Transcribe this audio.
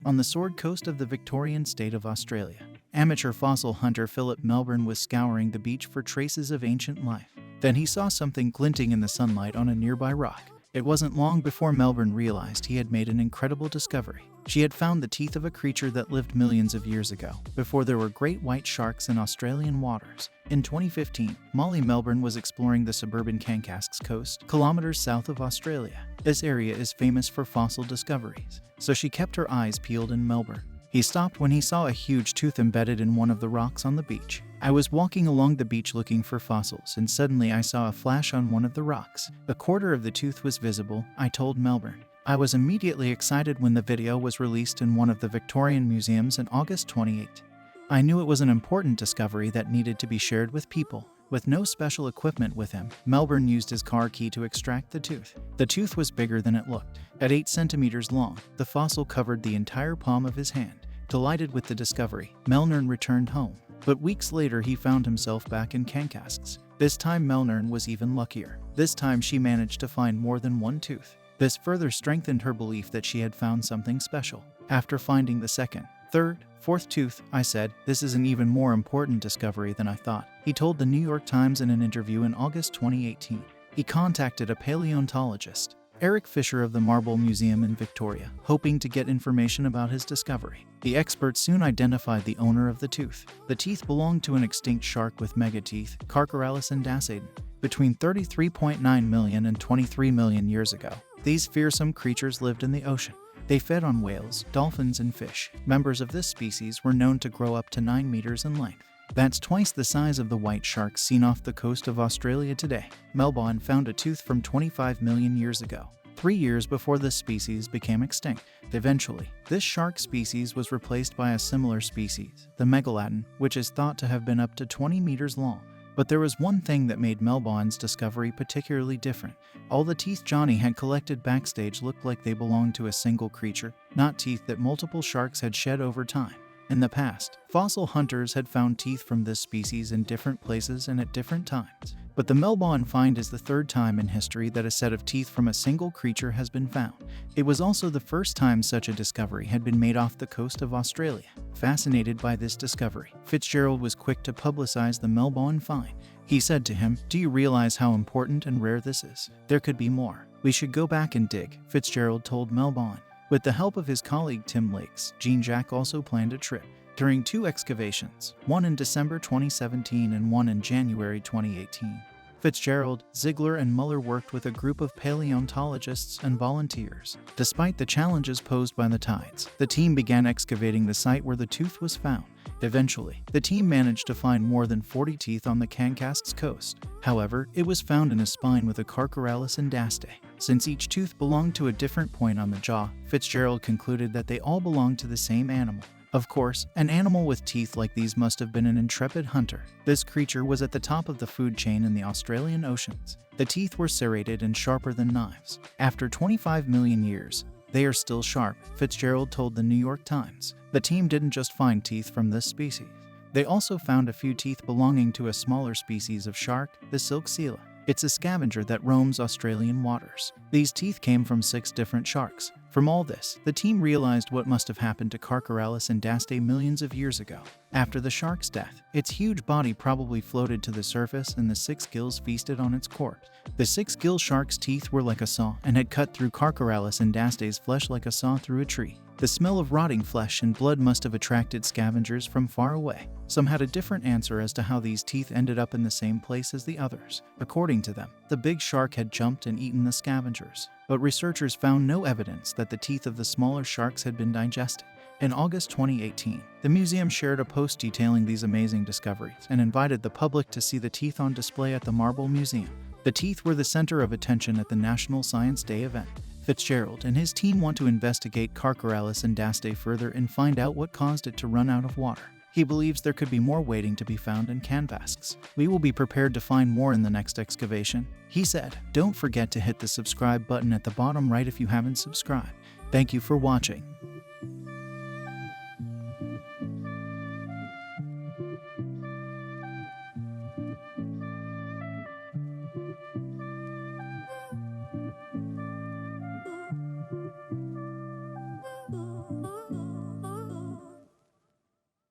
on the Sword Coast of the Victorian state of Australia. Amateur fossil hunter Philip Melbourne was scouring the beach for traces of ancient life. Then he saw something glinting in the sunlight on a nearby rock. It wasn't long before Melbourne realized he had made an incredible discovery. She had found the teeth of a creature that lived millions of years ago, before there were great white sharks in Australian waters. In 2015, Molly Melbourne was exploring the suburban Kankasks coast, kilometers south of Australia. This area is famous for fossil discoveries, so she kept her eyes peeled in Melbourne. He stopped when he saw a huge tooth embedded in one of the rocks on the beach. I was walking along the beach looking for fossils, and suddenly I saw a flash on one of the rocks. A quarter of the tooth was visible, I told Melbourne. I was immediately excited when the video was released in one of the Victorian museums in August 28. I knew it was an important discovery that needed to be shared with people. With no special equipment with him, Melbourne used his car key to extract the tooth. The tooth was bigger than it looked. At 8 centimeters long, the fossil covered the entire palm of his hand. Delighted with the discovery, Melbourne returned home. But weeks later he found himself back in Kankasks. This time Melbourne was even luckier. This time she managed to find more than one tooth. This further strengthened her belief that she had found something special. After finding the second, third, fourth tooth, I said, "This is an even more important discovery than I thought," he told the New York Times in an interview in August 2018. He contacted a paleontologist, Eric Fisher of the Marble Museum in Victoria, hoping to get information about his discovery. The expert soon identified the owner of the tooth. The teeth belonged to an extinct shark with megateeth, Carcharales indacaedon, between 33.9 million and 23 million years ago. These fearsome creatures lived in the ocean. They fed on whales, dolphins, and fish. Members of this species were known to grow up to 9 meters in length. That's twice the size of the white sharks seen off the coast of Australia today. Melbourne found a tooth from 25 million years ago, 3 years before this species became extinct. Eventually, this shark species was replaced by a similar species, the megalodon, which is thought to have been up to 20 meters long. But there was one thing that made Melbourne's discovery particularly different. All the teeth Johnny had collected backstage looked like they belonged to a single creature, not teeth that multiple sharks had shed over time. In the past, fossil hunters had found teeth from this species in different places and at different times. But the Melbourne find is the third time in history that a set of teeth from a single creature has been found. It was also the first time such a discovery had been made off the coast of Australia. Fascinated by this discovery, Fitzgerald was quick to publicize the Melbourne find. He said to him, "Do you realize how important and rare this is? There could be more. We should go back and dig," Fitzgerald told Melbourne. With the help of his colleague Tim Lakes, Jean-Jacques also planned a trip. During 2 excavations, one in December 2017 and one in January 2018, Fitzgerald, Ziegler, and Muller worked with a group of paleontologists and volunteers. Despite the challenges posed by the tides, the team began excavating the site where the tooth was found. Eventually, the team managed to find more than 40 teeth on the Kankasks coast. However, it was found in a spine with a Carcharales indacaedon. Since each tooth belonged to a different point on the jaw, Fitzgerald concluded that they all belonged to the same animal. Of course, an animal with teeth like these must have been an intrepid hunter. This creature was at the top of the food chain in the Australian oceans. The teeth were serrated and sharper than knives. After 25 million years, they are still sharp, Fitzgerald told the New York Times. The team didn't just find teeth from this species. They also found a few teeth belonging to a smaller species of shark, the Silksila. It's a scavenger that roams Australian waters. These teeth came from 6 different sharks. From all this, the team realized what must have happened to Carcharales indacaedon millions of years ago. After the shark's death, its huge body probably floated to the surface and the 6 gills feasted on its corpse. The 6-gill shark's teeth were like a saw and had cut through Carcharales indacaedon's flesh like a saw through a tree. The smell of rotting flesh and blood must have attracted scavengers from far away. Some had a different answer as to how these teeth ended up in the same place as the others. According to them, the big shark had jumped and eaten the scavengers. But researchers found no evidence that the teeth of the smaller sharks had been digested. In August 2018, the museum shared a post detailing these amazing discoveries and invited the public to see the teeth on display at the Marble Museum. The teeth were the center of attention at the National Science Day event. Fitzgerald and his team want to investigate Carcharales indacaedon further and find out what caused it to run out of water. He believes there could be more waiting to be found in Kankasks. "We will be prepared to find more in the next excavation," he said. Don't forget to hit the subscribe button at the bottom right if you haven't subscribed. Thank you for watching.